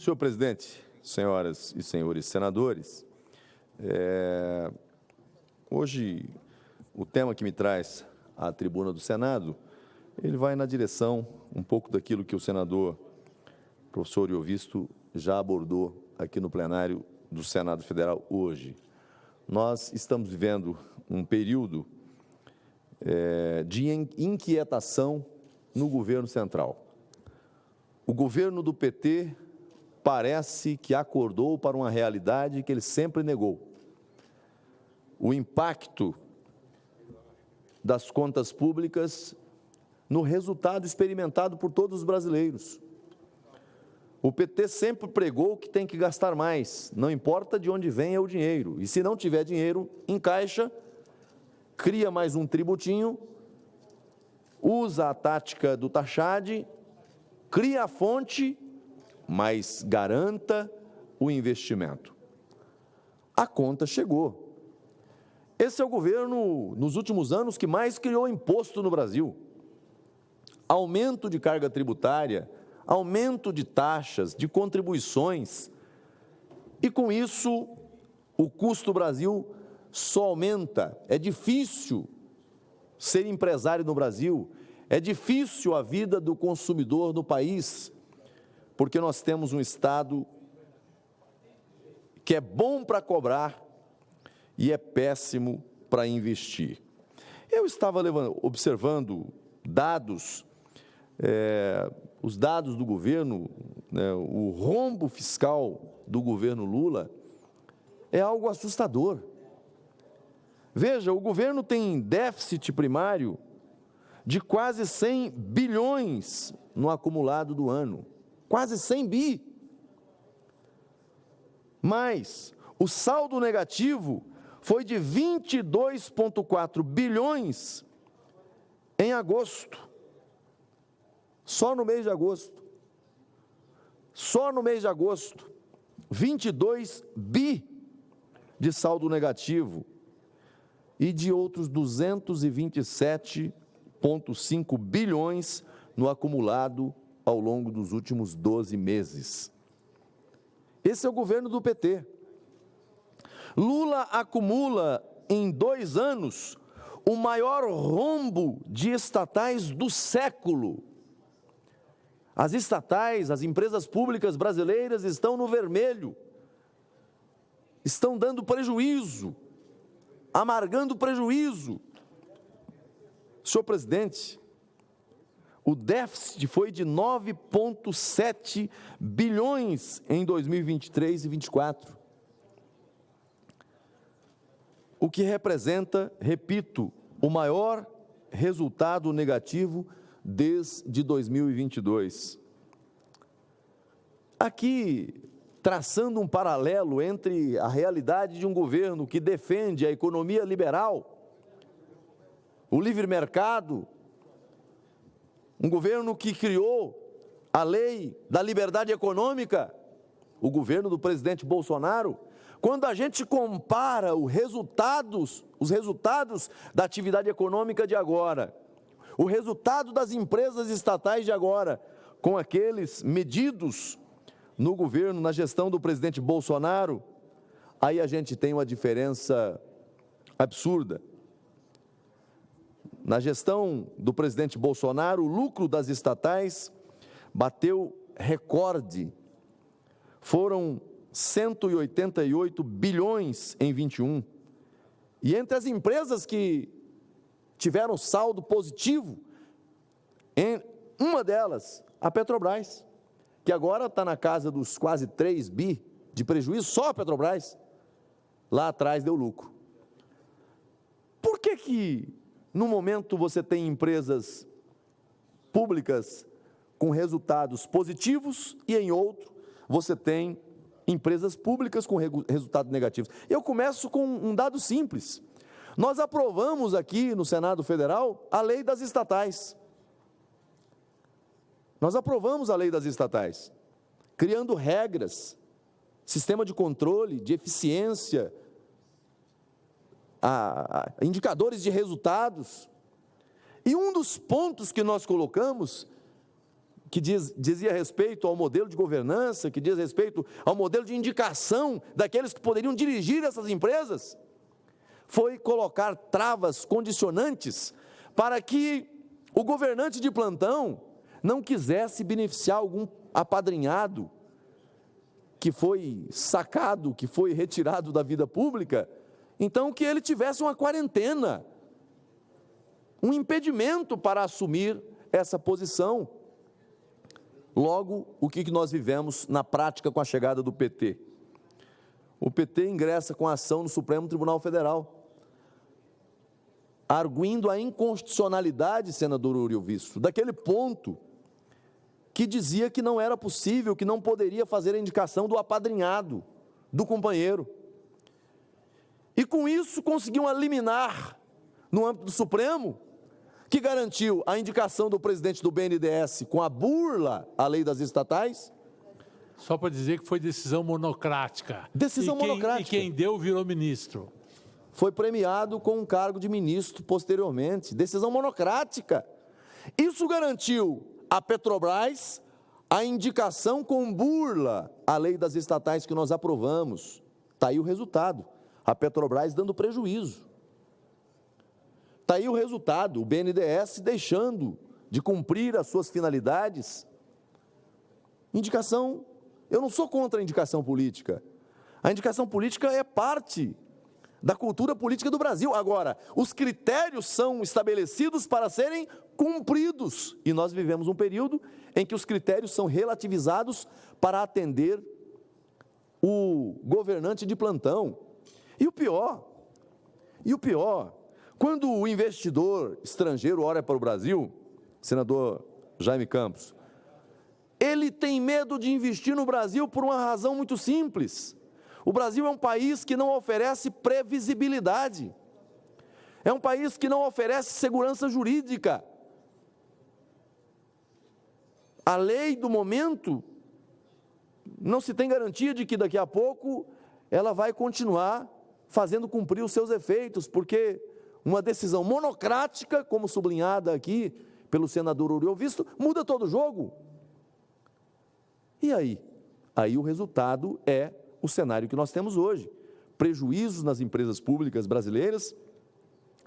Senhor presidente, senhoras e senhores senadores, hoje o tema que me traz à tribuna do Senado, ele vai na direção um pouco daquilo que o senador professor Iovisto já abordou aqui no plenário do Senado Federal hoje. Nós estamos vivendo um período de inquietação no governo central. O governo do PT parece que acordou para uma realidade que ele sempre negou. O impacto das contas públicas no resultado experimentado por todos os brasileiros. O PT sempre pregou que tem que gastar mais, não importa de onde venha o dinheiro. E se não tiver dinheiro, encaixa, cria mais um tributinho, usa a tática do taxade, cria a fonte, mas garanta o investimento. A conta chegou. Esse é o governo, nos últimos anos, que mais criou imposto no Brasil. Aumento de carga tributária, aumento de taxas, de contribuições. E com isso, o custo do Brasil só aumenta. É difícil ser empresário no Brasil, é difícil a vida do consumidor no país, porque nós temos um Estado que é bom para cobrar e é péssimo para investir. Eu estava observando dados, os dados do governo, o rombo fiscal do governo Lula é algo assustador. Veja, o governo tem déficit primário de quase 100 bilhões no acumulado do ano. Quase 100 bi. Mas o saldo negativo foi de 22,4 bilhões em agosto. Só no mês de agosto. Só no mês de agosto. 22 bi de saldo negativo e de outros 227,5 bilhões no acumulado ao longo dos últimos 12 meses. Esse é o governo do PT. Lula acumula em 2 anos o maior rombo de estatais do século. As estatais, as empresas públicas brasileiras estão no vermelho, estão dando prejuízo, amargando prejuízo. Senhor presidente, o déficit foi de 9,7 bilhões em 2023 e 2024, o que representa, repito, o maior resultado negativo desde 2022. Aqui, traçando um paralelo entre a realidade de um governo que defende a economia liberal, o livre mercado, um governo que criou a lei da liberdade econômica, o governo do presidente Bolsonaro, quando a gente compara os resultados da atividade econômica de agora, o resultado das empresas estatais de agora, com aqueles medidos no governo, na gestão do presidente Bolsonaro, aí a gente tem uma diferença absurda. Na gestão do presidente Bolsonaro, o lucro das estatais bateu recorde. Foram 188 bilhões em 21. E entre as empresas que tiveram saldo positivo, uma delas, a Petrobras, que agora está na casa dos quase 3 bi de prejuízo, só a Petrobras, lá atrás deu lucro. Por que no momento você tem empresas públicas com resultados positivos e em outro você tem empresas públicas com resultados negativos? Eu começo com um dado simples. Nós aprovamos aqui no Senado Federal a lei das estatais. Nós aprovamos a lei das estatais, criando regras, sistema de controle, de eficiência, indicadores de resultados. E um dos pontos que nós colocamos que dizia respeito ao modelo de governança, que diz respeito ao modelo de indicação daqueles que poderiam dirigir essas empresas, foi colocar travas condicionantes para que o governante de plantão não quisesse beneficiar algum apadrinhado que foi sacado, que foi retirado da vida pública, então que ele tivesse uma quarentena, um impedimento para assumir essa posição. Logo, o que nós vivemos na prática com a chegada do PT? O PT ingressa com a ação no Supremo Tribunal Federal, arguindo a inconstitucionalidade, senador Uriel Visto, daquele ponto que dizia que não era possível, que não poderia fazer a indicação do apadrinhado, do companheiro. E com isso conseguiu eliminar, no âmbito do Supremo, que garantiu a indicação do presidente do BNDES com a burla à lei das estatais. Só para dizer que foi decisão monocrática. Decisão monocrática. E quem deu virou ministro. Foi premiado com um cargo de ministro posteriormente. Decisão monocrática. Isso garantiu à Petrobras a indicação com burla à lei das estatais que nós aprovamos. Está aí o resultado. A Petrobras dando prejuízo. Está aí o resultado, o BNDES deixando de cumprir as suas finalidades. Indicação, eu não sou contra a indicação política. A indicação política é parte da cultura política do Brasil. Agora, os critérios são estabelecidos para serem cumpridos. E nós vivemos um período em que os critérios são relativizados para atender o governante de plantão. E o pior, quando o investidor estrangeiro olha para o Brasil, senador Jaime Campos, ele tem medo de investir no Brasil por uma razão muito simples. O Brasil é um país que não oferece previsibilidade. É um país que não oferece segurança jurídica. A lei do momento não se tem garantia de que daqui a pouco ela vai continuar fazendo cumprir os seus efeitos, porque uma decisão monocrática, como sublinhada aqui pelo senador Uriel Visto, muda todo o jogo. E aí? Aí o resultado é o cenário que nós temos hoje. Prejuízos nas empresas públicas brasileiras,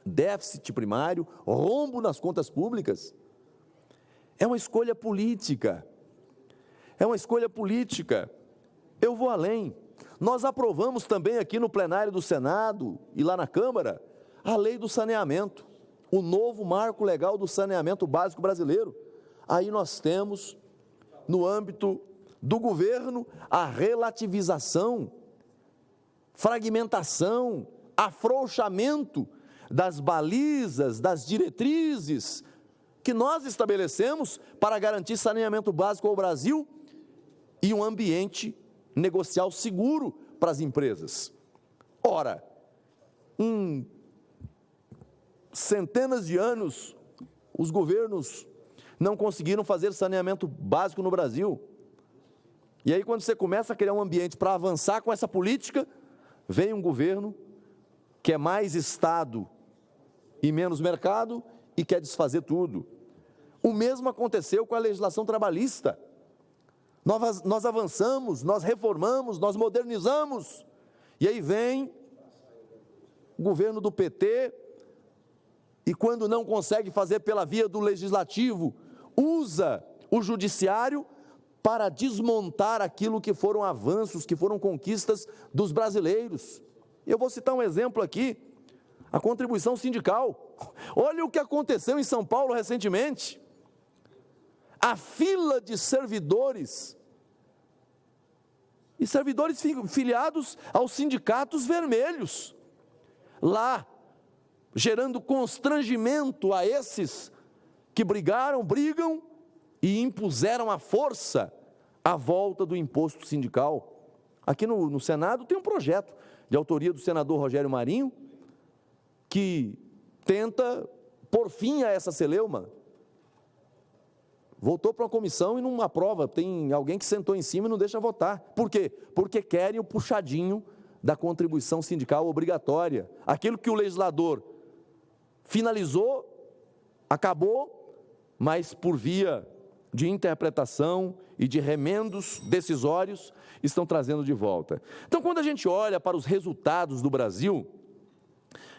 déficit primário, rombo nas contas públicas. É uma escolha política. É uma escolha política. Eu vou além. Nós aprovamos também aqui no plenário do Senado e lá na Câmara a lei do saneamento, o novo marco legal do saneamento básico brasileiro. Aí nós temos, no âmbito do governo, a relativização, fragmentação, afrouxamento das balizas, das diretrizes que nós estabelecemos para garantir saneamento básico ao Brasil e um ambiente negocial seguro para as empresas. Ora, em centenas de anos, os governos não conseguiram fazer saneamento básico no Brasil. E aí, quando você começa a criar um ambiente para avançar com essa política, vem um governo que é mais Estado e menos mercado e quer desfazer tudo. O mesmo aconteceu com a legislação trabalhista. Nós avançamos, nós reformamos, nós modernizamos. E aí vem o governo do PT e, quando não consegue fazer pela via do legislativo, usa o judiciário para desmontar aquilo que foram avanços, que foram conquistas dos brasileiros. Eu vou citar um exemplo aqui, a contribuição sindical. Olha o que aconteceu em São Paulo recentemente. A fila de servidores e servidores filiados aos sindicatos vermelhos, lá, gerando constrangimento a esses que brigam e impuseram à força a volta do imposto sindical. Aqui no Senado tem um projeto de autoria do senador Rogério Marinho, que tenta pôr fim a essa celeuma. Voltou para uma comissão e não aprova, tem alguém que sentou em cima e não deixa votar. Por quê? Porque querem o puxadinho da contribuição sindical obrigatória. Aquilo que o legislador finalizou, acabou, mas por via de interpretação e de remendos decisórios estão trazendo de volta. Então, quando a gente olha para os resultados do Brasil,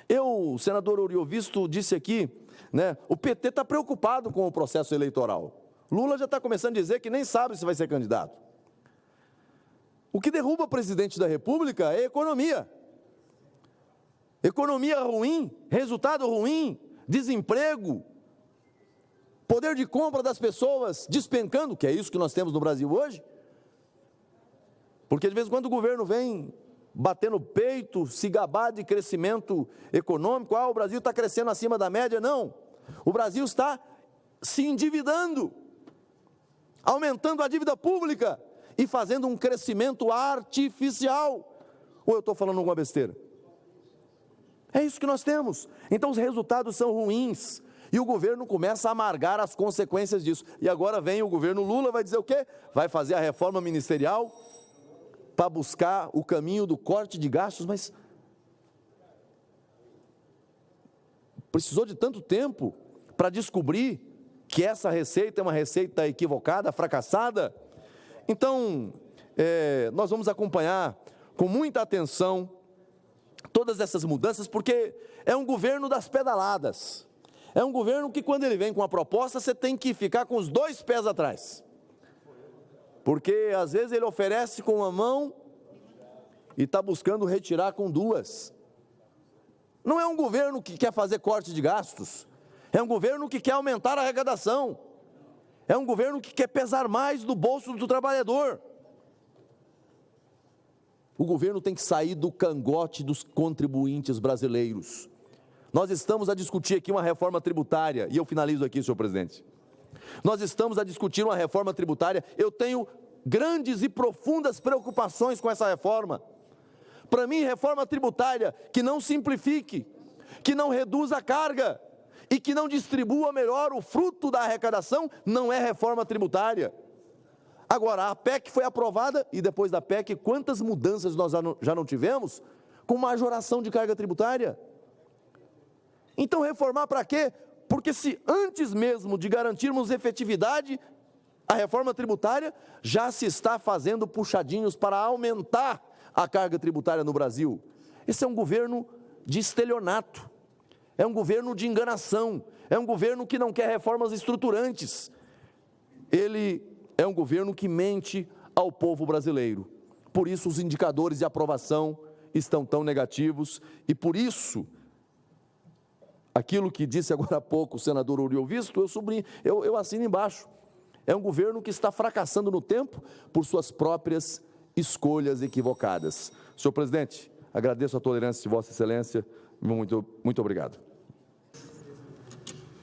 o senador Oriovisto disse aqui, né, o PT está preocupado com o processo eleitoral. Lula já está começando a dizer que nem sabe se vai ser candidato. O que derruba o presidente da República é a economia. Economia ruim, resultado ruim, desemprego, poder de compra das pessoas despencando, que é isso que nós temos no Brasil hoje. Porque de vez em quando o governo vem bater no peito, se gabar de crescimento econômico, o Brasil está crescendo acima da média. Não, o Brasil está se endividando, aumentando a dívida pública e fazendo um crescimento artificial. Ou eu estou falando alguma besteira? É isso que nós temos. Então os resultados são ruins e o governo começa a amargar as consequências disso. E agora vem o governo Lula, vai dizer o quê? Vai fazer a reforma ministerial para buscar o caminho do corte de gastos, mas precisou de tanto tempo para descobrir que essa receita é uma receita equivocada, fracassada. Então, nós vamos acompanhar com muita atenção todas essas mudanças, porque é um governo das pedaladas. É um governo que, quando ele vem com uma proposta, você tem que ficar com os dois pés atrás. Porque, às vezes, ele oferece com uma mão e está buscando retirar com duas. Não é um governo que quer fazer corte de gastos. É um governo que quer aumentar a arrecadação. É um governo que quer pesar mais no bolso do trabalhador. O governo tem que sair do cangote dos contribuintes brasileiros. Nós estamos a discutir aqui uma reforma tributária, e eu finalizo aqui, senhor presidente. Nós estamos a discutir uma reforma tributária, eu tenho grandes e profundas preocupações com essa reforma. Para mim, reforma tributária que não simplifique, que não reduza a carga e que não distribua melhor o fruto da arrecadação, não é reforma tributária. Agora, a PEC foi aprovada e depois da PEC, quantas mudanças nós já não tivemos com majoração de carga tributária? Então, reformar para quê? Porque se antes mesmo de garantirmos efetividade, a reforma tributária já se está fazendo puxadinhos para aumentar a carga tributária no Brasil. Esse é um governo de estelionato, é um governo de enganação, é um governo que não quer reformas estruturantes. Ele é um governo que mente ao povo brasileiro. Por isso os indicadores de aprovação estão tão negativos e por isso aquilo que disse agora há pouco o senador Oriovisto, eu assino embaixo. É um governo que está fracassando no tempo por suas próprias escolhas equivocadas. Senhor presidente, agradeço a tolerância de Vossa Excelência. Muito obrigado.